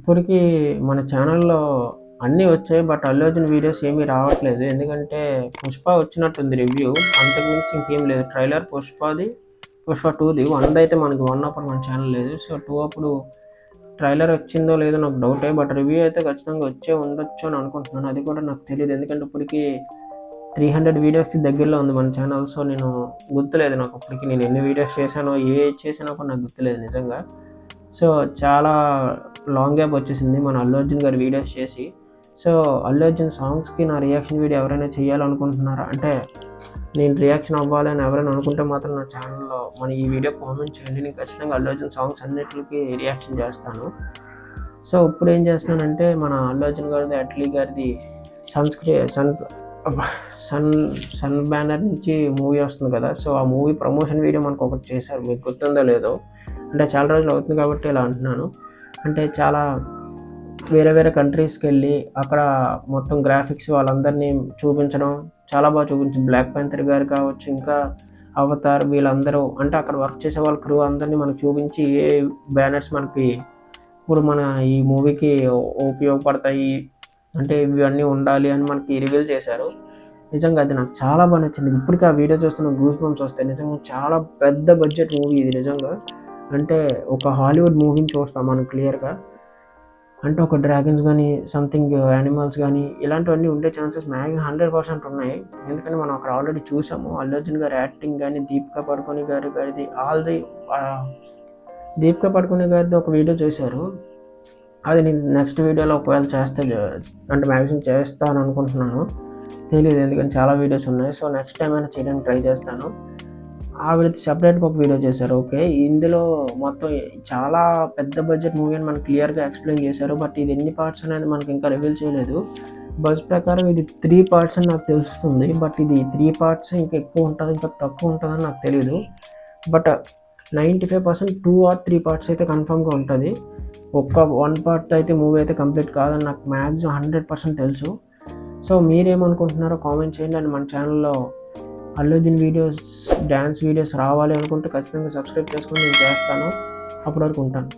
ఇప్పటికి మన ఛానల్‌లో అన్నీ వచ్చాయి. బట్ అల్లు అర్జున్ వీడియోస్ ఏమీ రావట్లేదు. ఎందుకంటే 'పుష్ప' వచ్చినట్టుంది రివ్యూ. అంతకు మించి ఇంకేం లేదు. ట్రైలర్ 'పుష్ప' 2ది 1 అయితే మనకి 1 అప్పుడు మన ఛానల్ లేదు. సో 2 అప్పుడు ట్రైలర్ వచ్చిందో లేదో నాకు డౌటే. బట్ రివ్యూ అయితే ఖచ్చితంగా వచ్చే ఉండొచ్చు అని అనుకుంటున్నాను. అది కూడా నాకు తెలీదు. ఎందుకంటే ఇప్పటికి 300 వీడియోస్‌కి దగ్గరలో ఉంది మన ఛానల్. సో నేను గుర్తులేదు నాకు ఇప్పటికి నేను ఎన్ని వీడియోస్ చేశానో, ఏది చేశానో కూడా నాకు గుర్తులేదు నిజంగా. సో చాలా లాంగ్ గ్యాప్ వచ్చేసింది మన అల్లు అర్జున్ గారి వీడియోస్ చేసి. సో అల్లు అర్జున్ సాంగ్స్‌కి నా రియాక్షన్ వీడియో ఎవరైనా చేయాలనుకుంటున్నారా? అంటే నేను రియాక్షన్ అవ్వాలని ఎవరైనా అనుకుంటే మాత్రం నా ఛానల్‌లో మన ఈ వీడియో కామెంట్ చేయండి. నేను ఖచ్చితంగా అల్లు అర్జున్ సాంగ్స్ అన్నిట్లికి రియాక్షన్ చేస్తాను. సో ఇప్పుడు ఏం చేస్తున్నానంటే మన అల్లు అర్జున్ గారిది, అట్లీ గారిది సన్ సన్ బ్యానర్ నుంచి మూవీ వస్తుంది కదా! సో ఆ మూవీ ప్రమోషన్ వీడియో మనకు ఒకటి చేశారు. మీకు గుర్తుందో లేదో? అంటే చాలా రోజులు అవుతుంది కాబట్టి ఇలా అంటున్నాను. అంటే చాలా వేరే వేరే కంట్రీస్‌కెళ్ళి అక్కడ మొత్తం గ్రాఫిక్స్ వాళ్ళందరినీ చూపించడం చాలా బాగా చూపించింది. 'బ్లాక్ పాంథర్' గారు కావచ్చు, ఇంకా 'అవతార్' వీళ్ళందరూ అంటే అక్కడ వర్క్ చేసే వాళ్ళ క్రూ అందరినీ మనకు చూపించి ఏ బ్యానర్స్ మనకి ఇప్పుడు మన ఈ మూవీకి ఉపయోగపడతాయి. అంటే ఇవన్నీ ఉండాలి అని మనకి రివీల్ చేశారు. నిజంగా అది నాకు చాలా బాగా నచ్చింది. ఇప్పటికి ఆ వీడియో చూస్తున్న గూస్ బంప్స్ వస్తాయి. నిజంగా చాలా పెద్ద బడ్జెట్ మూవీ ఇది నిజంగా. అంటే ఒక హాలీవుడ్ మూవీని చూస్తాం మనం క్లియర్‌గా. అంటే ఒక డ్రాగన్స్ గానీ, సంథింగ్ యానిమల్స్ గానీ ఇలాంటివన్నీ ఉండే ఛాన్సెస్ 100% ఉన్నాయి. ఎందుకంటే మనం అక్కడ ఆల్రెడీ చూసాము. అల్లు అర్జున్ గారి యాక్టింగ్ గానీ, దీపికా పడుకోనె గారిది దీపికా పడుకోనె గారిది ఒక వీడియో చేశారు. అది నేను నెక్స్ట్ వీడియోలో ఒకవేళ చేస్తే అంటే మ్యాక్సిమం చేస్తాను అనుకుంటున్నాను. తెలీదు ఎందుకంటే చాలా వీడియోస్ ఉన్నాయి. సో నెక్స్ట్ టైం అయినా చేయడానికి ట్రై చేస్తాను. ఆవిడది సెపరేట్‌గా ఒక వీడియో చేశారు. ఓకే. ఇందులో మొత్తం చాలా పెద్ద బడ్జెట్ మూవీ అని మనకు క్లియర్‌గా ఎక్స్‌ప్లెయిన్ చేశారు. బట్ ఇది ఎన్ని పార్ట్స్ అనేది మనకి ఇంకా రివీల్ చేయలేదు. బజ్ ప్రకారం ఇది 3 పార్ట్స్ అని నాకు తెలుస్తుంది. బట్ ఇది 3 పార్ట్స్ ఇంకా ఎక్కువ ఉంటది, ఇంకా తక్కువ ఉంటదని నాకు తెలీదు. బట్ 95% 2 ఆర్ 3 పార్ట్స్ అయితే కన్ఫర్మ్‌గా ఉంటది. ఒక్క 1 పార్ట్ అయితే మూవీ అయితే కంప్లీట్ కాదని నాకు మ్యాక్సిమం 100% తెలుసు. సో మీరేమనుకుంటున్నారో కామెంట్ చేయండి. అండ్ మన ఛానల్‌లో Allu Arjun videos, dance videos రావాలి అనుకుంటే ఖచ్చితంగా సబ్స్క్రైబ్ చేసుకొని నేను చేస్తాను. అప్పటి వరకు ఉంటాను.